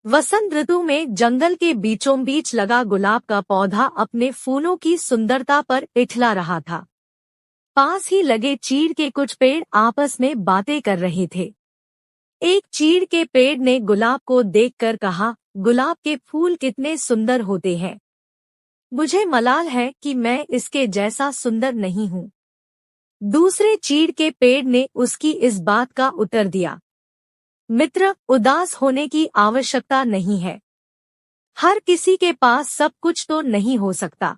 वसंत ऋतु में जंगल के बीचों बीच लगा गुलाब का पौधा अपने फूलों की सुंदरता पर इठला रहा था। पास ही लगे चीड़ के कुछ पेड़ आपस में बातें कर रहे थे। एक चीड़ के पेड़ ने गुलाब को देखकर कहा, गुलाब के फूल कितने सुंदर होते हैं। मुझे मलाल है कि मैं इसके जैसा सुंदर नहीं हूँ। दूसरे चीड़ के पेड़ ने उसकी इस बात का उत्तर दिया, मित्र, उदास होने की आवश्यकता नहीं है। हर किसी के पास सब कुछ तो नहीं हो सकता।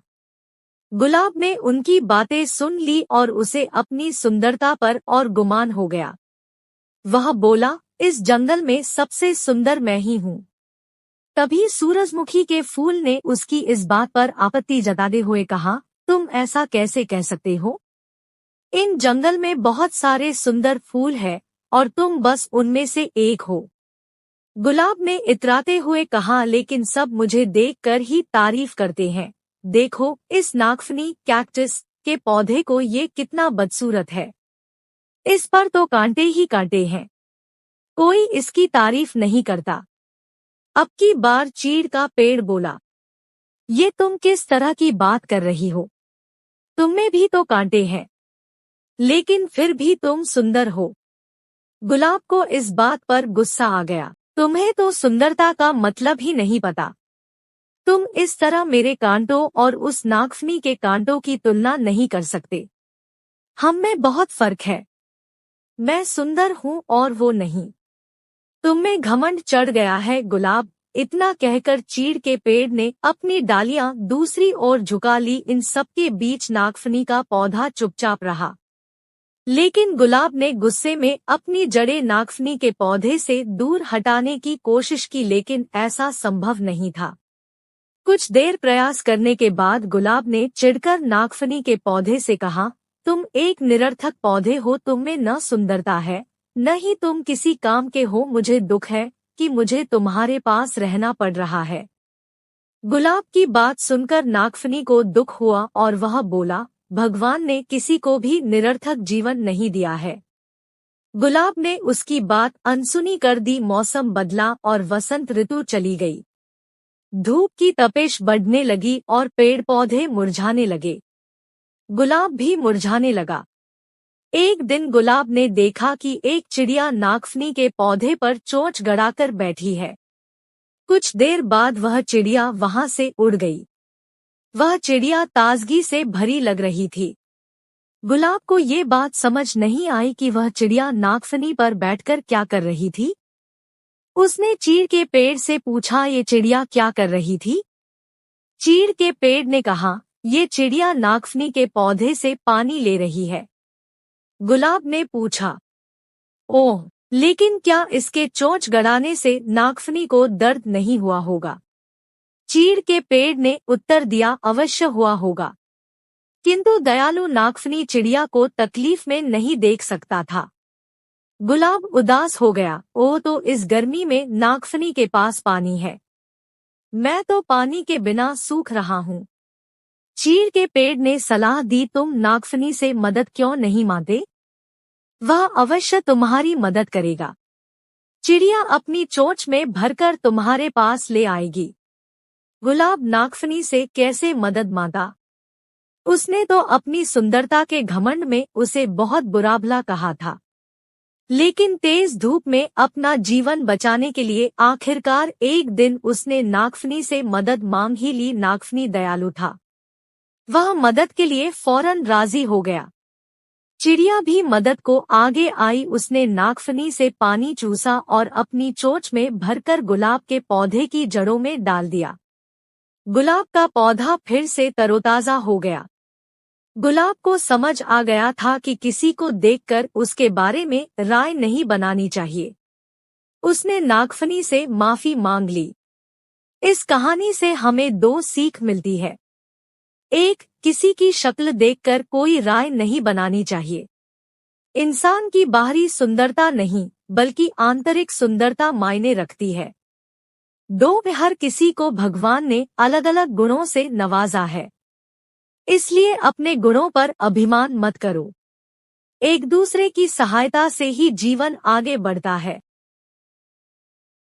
गुलाब ने उनकी बातें सुन ली और उसे अपनी सुंदरता पर और गुमान हो गया। वह बोला, इस जंगल में सबसे सुंदर मैं ही हूँ। तभी सूरजमुखी के फूल ने उसकी इस बात पर आपत्ति जताते हुए कहा, तुम ऐसा कैसे कह सकते हो? इन जंगल में बहुत सारे सुंदर फूल हैं और तुम बस उनमें से एक हो। गुलाब ने इतराते हुए कहा, लेकिन सब मुझे देखकर ही तारीफ करते हैं। देखो, इस नागफनी कैक्टस के पौधे को, ये कितना बदसूरत है। इस पर तो कांटे ही कांटे हैं। कोई इसकी तारीफ नहीं करता। अब की बार चीड़ का पेड़ बोला, ये तुम किस तरह की बात कर रही हो? तुममें भी तो कांटे हैं, लेकिन फिर भी तुम सुंदर हो। गुलाब को इस बात पर गुस्सा आ गया। तुम्हें तो सुंदरता का मतलब ही नहीं पता। तुम इस तरह मेरे कांटों और उस नागफनी के कांटों की तुलना नहीं कर सकते। हम में बहुत फर्क है। मैं सुंदर हूँ और वो नहीं। तुम में घमंड चढ़ गया है गुलाब। इतना कहकर चीड़ के पेड़ ने अपनी डालियां दूसरी ओर झुका ली। इन सबके बीच नागफनी का पौधा चुपचाप रहा, लेकिन गुलाब ने गुस्से में अपनी जड़ें नागफनी के पौधे से दूर हटाने की कोशिश की, लेकिन ऐसा संभव नहीं था। कुछ देर प्रयास करने के बाद गुलाब ने चिढ़कर नागफनी के पौधे से कहा, तुम एक निरर्थक पौधे हो। तुम में न सुंदरता है, न ही तुम किसी काम के हो। मुझे दुख है कि मुझे तुम्हारे पास रहना पड़ रहा है। गुलाब की बात सुनकर नागफनी को दुख हुआ और वह बोला, भगवान ने किसी को भी निरर्थक जीवन नहीं दिया है। गुलाब ने उसकी बात अनसुनी कर दी। मौसम बदला और वसंत ऋतु चली गई। धूप की तपिश बढ़ने लगी और पेड़ पौधे मुरझाने लगे। गुलाब भी मुरझाने लगा। एक दिन गुलाब ने देखा कि एक चिड़िया नागफनी के पौधे पर चोंच गड़ाकर बैठी है। कुछ देर बाद वह चिड़िया वहां से उड़ गई। वह चिड़िया ताजगी से भरी लग रही थी। गुलाब को ये बात समझ नहीं आई कि वह चिड़िया नागफनी पर बैठकर क्या कर रही थी। उसने चीड़ के पेड़ से पूछा, ये चिड़िया क्या कर रही थी? चीड़ के पेड़ ने कहा, ये चिड़िया नागफनी के पौधे से पानी ले रही है। गुलाब ने पूछा, ओह, लेकिन क्या इसके चोंच गड़ाने से नागफनी को दर्द नहीं हुआ होगा? चीड़ के पेड़ ने उत्तर दिया, अवश्य हुआ होगा, किंतु दयालु नागफनी चिड़िया को तकलीफ में नहीं देख सकता था। गुलाब उदास हो गया। ओह, तो इस गर्मी में नागफनी के पास पानी है। मैं तो पानी के बिना सूख रहा हूँ। चीड़ के पेड़ ने सलाह दी, तुम नागफनी से मदद क्यों नहीं मांगते? वह अवश्य तुम्हारी मदद करेगा। चिड़िया अपनी चोंच में भरकर तुम्हारे पास ले आएगी। गुलाब नागफनी से कैसे मदद मांगा? उसने तो अपनी सुंदरता के घमंड में उसे बहुत बुरा भला कहा था, लेकिन तेज धूप में अपना जीवन बचाने के लिए आखिरकार एक दिन उसने नागफनी से मदद मांग ही ली। नागफनी दयालु था। वह मदद के लिए फौरन राजी हो गया। चिड़िया भी मदद को आगे आई। उसने नागफनी से पानी चूसा और अपनी चोंच में भरकर गुलाब के पौधे की जड़ों में डाल दिया। गुलाब का पौधा फिर से तरोताजा हो गया। गुलाब को समझ आ गया था कि किसी को देखकर उसके बारे में राय नहीं बनानी चाहिए। उसने नागफनी से माफी मांग ली। इस कहानी से हमें दो सीख मिलती है। एक, किसी की शक्ल देखकर कोई राय नहीं बनानी चाहिए। इंसान की बाहरी सुंदरता नहीं, बल्कि आंतरिक सुंदरता मायने रखती है। दो, हर किसी को भगवान ने अलग अलग गुणों से नवाजा है, इसलिए अपने गुणों पर अभिमान मत करो। एक दूसरे की सहायता से ही जीवन आगे बढ़ता है।